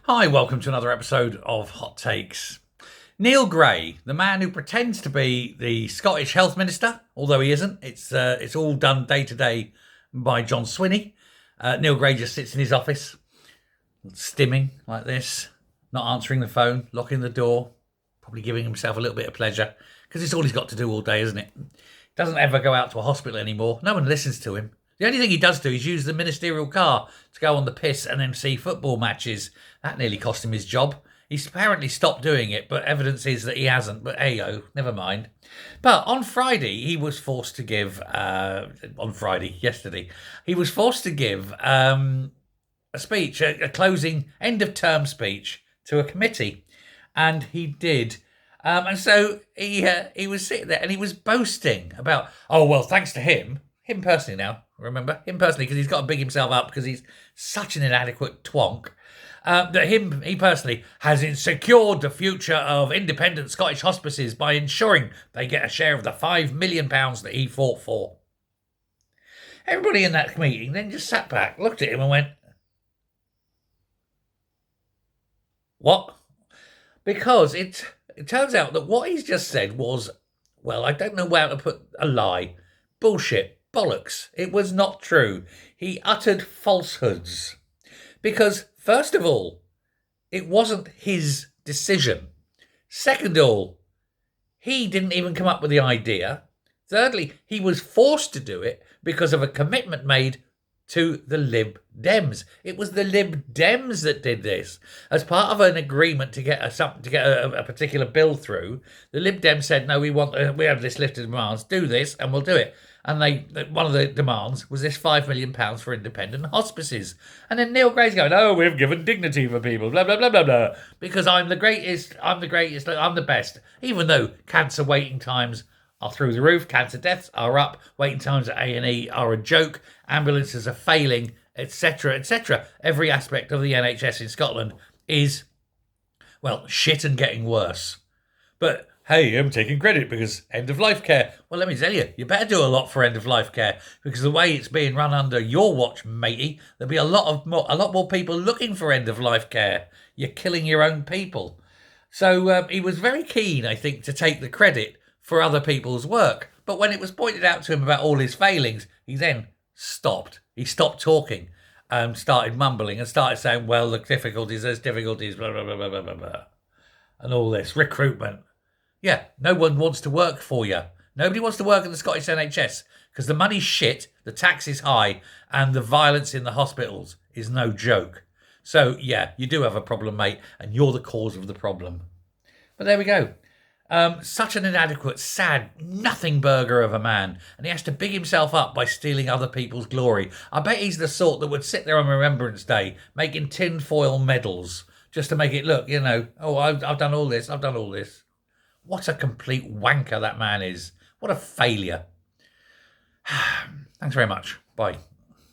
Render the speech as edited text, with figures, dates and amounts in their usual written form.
Hi, welcome to another episode of Hot Takes. Neil Gray, the man who pretends to be the Scottish Health Minister, although he isn't. It's all done day to day by John Swinney. Neil Gray just sits in his office, stimming like this, not answering the phone, locking the door, probably giving himself a little bit of pleasure, because it's all he's got to do all day, isn't it? Doesn't ever go out to a hospital anymore. No one listens to him. The only thing he does do is use the ministerial car to go on the piss and then see football matches. That nearly cost him his job. He's apparently stopped doing it, but evidence is that he hasn't. But hey, never mind. But on Friday, he was forced to give, yesterday, he was forced to give a speech, a closing end-of-term speech to a committee. And he did. And so he was sitting there and he was boasting about, oh, well, thanks to him personally now, remember, him personally, because he's got to big himself up because he's such an inadequate twonk, that he personally has secured the future of independent Scottish hospices by ensuring they get a share of the £5 million that he fought for. Everybody in that meeting then just sat back, looked at him and went, what? Because it turns out that what he's just said was, well, I don't know how to put a lie. Bullshit. Bollocks. It was not true. He uttered falsehoods. Because, first of all, it wasn't his decision. Second of all, he didn't even come up with the idea. Thirdly, he was forced to do it because of a commitment made to the Lib Dems. It was the Lib Dems that did this. As part of an agreement to get a particular bill through, the Lib Dems said, no, we have this list of demands, do this and we'll do it. And one of the demands was this £5 million for independent hospices. And then Neil Gray's going, oh, we've given dignity for people, blah, blah, blah, blah, blah, because I'm the greatest, I'm the best. Even though cancer waiting times are through the roof, cancer deaths are up, waiting times at A&E are a joke, ambulances are failing, etc., etc. Every aspect of the NHS in Scotland is, well, shit and getting worse. But hey, I'm taking credit because end-of-life care. Well, let me tell you, you better do a lot for end-of-life care because the way it's being run under your watch, matey, there'll be a lot more people looking for end-of-life care. You're killing your own people. So he was very keen, I think, to take the credit for other people's work. But when it was pointed out to him about all his failings, he then stopped. He stopped talking and started mumbling and started saying, well, there's difficulties, blah, blah, blah, blah, blah, blah, blah. And all this recruitment. Yeah, no one wants to work for you. Nobody wants to work in the Scottish NHS because the money's shit, the tax is high, and the violence in the hospitals is no joke. So, yeah, you do have a problem, mate, and you're the cause of the problem. But there we go. Such an inadequate, sad, nothing burger of a man, and he has to big himself up by stealing other people's glory. I bet he's the sort that would sit there on Remembrance Day making tinfoil medals just to make it look, oh, I've done all this, I've done all this. What a complete wanker that man is. What a failure. Thanks very much. Bye.